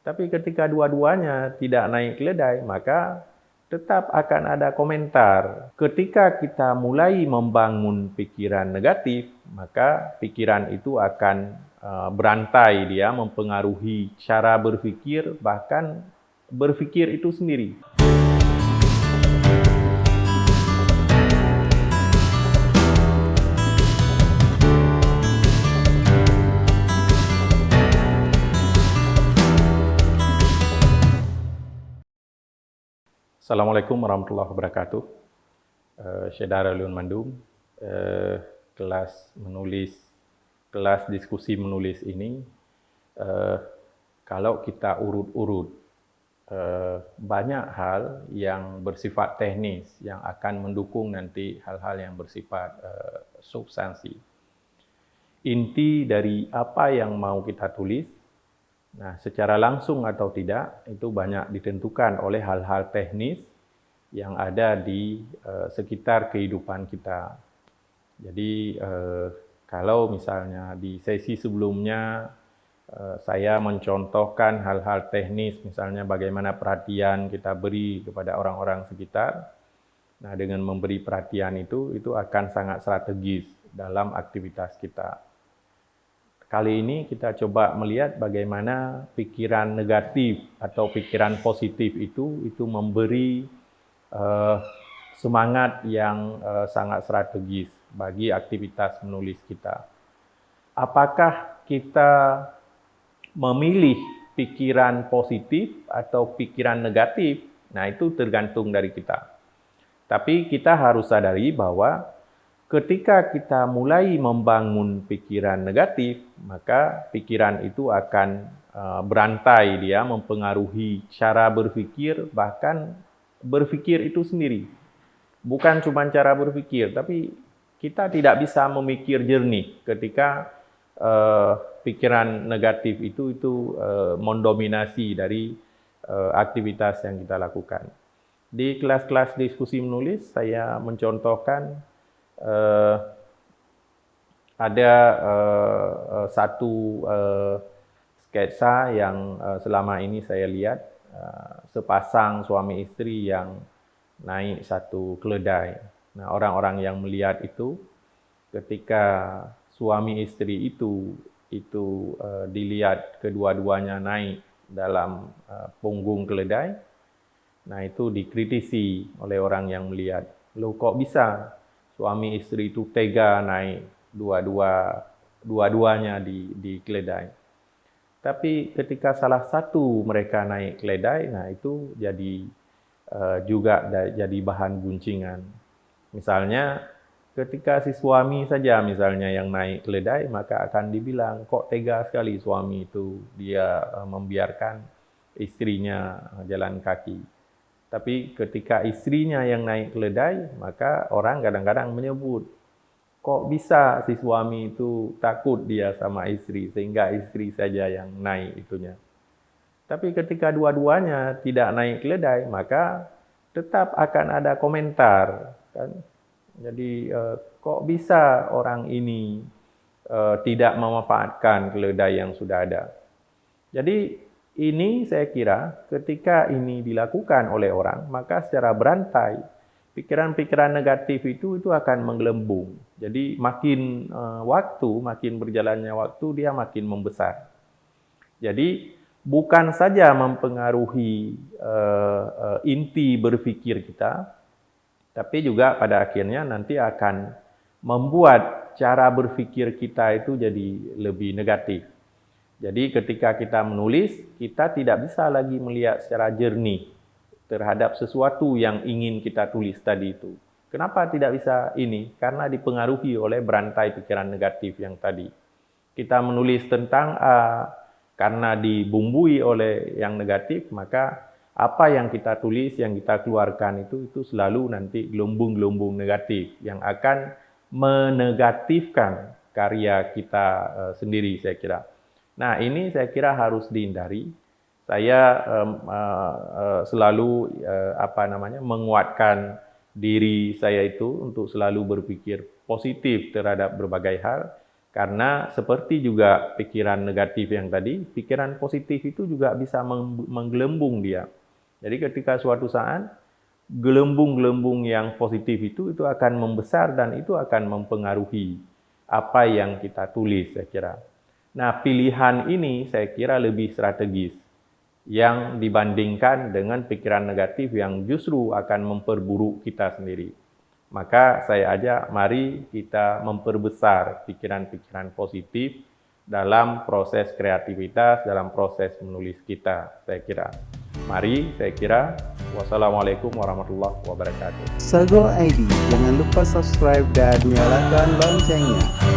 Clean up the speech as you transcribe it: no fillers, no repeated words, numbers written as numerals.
Tapi ketika dua-duanya tidak naik keledai, maka tetap akan ada komentar. Ketika kita mulai membangun pikiran negatif, maka pikiran itu akan berantai, dia mempengaruhi cara berpikir, bahkan berpikir itu sendiri. Assalamualaikum warahmatullahi wabarakatuh. Syedara Ulun Mandum, kelas diskusi menulis ini, kalau kita urut-urut, banyak hal yang bersifat teknis yang akan mendukung nanti hal-hal yang bersifat substansi. Inti dari apa yang mau kita tulis, nah, secara langsung atau tidak, itu banyak ditentukan oleh hal-hal teknis yang ada di sekitar kehidupan kita. Jadi, kalau misalnya di sesi sebelumnya saya mencontohkan hal-hal teknis, misalnya bagaimana perhatian kita beri kepada orang-orang sekitar. Nah, dengan memberi perhatian itu akan sangat strategis dalam aktivitas kita. Kali ini kita coba melihat bagaimana pikiran negatif atau pikiran positif itu memberi semangat yang sangat strategis bagi aktivitas menulis kita. Apakah kita memilih pikiran positif atau pikiran negatif? Nah, itu tergantung dari kita. Tapi kita harus sadari bahwa ketika kita mulai membangun pikiran negatif, maka pikiran itu akan berantai, dia mempengaruhi cara berpikir, bahkan berpikir itu sendiri. Bukan cuma cara berpikir, tapi kita tidak bisa memikir jernih ketika pikiran negatif itu mendominasi dari aktivitas yang kita lakukan. Di kelas-kelas diskusi menulis, saya mencontohkan ada satu sketsa yang selama ini saya lihat, sepasang suami istri yang naik satu keledai. Nah, orang-orang yang melihat itu, ketika suami istri itu dilihat kedua-duanya naik dalam punggung keledai, nah itu dikritisi oleh orang yang melihat. Loh, kok bisa suami istri itu tega naik dua-duanya di keledai? Tapi ketika salah satu mereka naik keledai, nah itu juga jadi bahan guncingan. Misalnya ketika si suami saja misalnya yang naik keledai, maka akan dibilang, kok tega sekali suami itu, dia membiarkan istrinya jalan kaki. Tapi ketika istrinya yang naik keledai, maka orang kadang-kadang menyebut, kok bisa si suami itu takut dia sama istri, sehingga istri saja yang naik itunya. Tapi ketika dua-duanya tidak naik keledai, maka tetap akan ada komentar, kan? Jadi, kok bisa orang ini tidak memanfaatkan keledai yang sudah ada? Jadi, ini saya kira ketika ini dilakukan oleh orang, maka secara berantai, pikiran-pikiran negatif itu akan menggelembung. Jadi makin makin berjalannya waktu, dia makin membesar. Jadi bukan saja mempengaruhi inti berpikir kita, tapi juga pada akhirnya nanti akan membuat cara berpikir kita itu jadi lebih negatif. Jadi ketika kita menulis, kita tidak bisa lagi melihat secara jernih terhadap sesuatu yang ingin kita tulis tadi itu. Kenapa tidak bisa ini? Karena dipengaruhi oleh berantai pikiran negatif yang tadi. Kita menulis tentang A, karena dibumbui oleh yang negatif, maka apa yang kita tulis, yang kita keluarkan itu selalu nanti gelombung-gelombung negatif yang akan menegatifkan karya kita sendiri, saya kira. Nah, ini saya kira harus dihindari. Saya selalu menguatkan diri saya itu untuk selalu berpikir positif terhadap berbagai hal. Karena seperti juga pikiran negatif yang tadi, pikiran positif itu juga bisa menggelembung dia. Jadi ketika suatu saat gelembung-gelembung yang positif itu akan membesar dan itu akan mempengaruhi apa yang kita tulis, saya kira. Nah, pilihan ini saya kira lebih strategis yang dibandingkan dengan pikiran negatif yang justru akan memperburuk kita sendiri. Maka saya ajak, mari kita memperbesar pikiran-pikiran positif dalam proses kreativitas, dalam proses menulis kita, saya kira. Mari, saya kira. Wassalamualaikum warahmatullahi wabarakatuh. Sago ID, jangan lupa subscribe dan nyalakan loncengnya.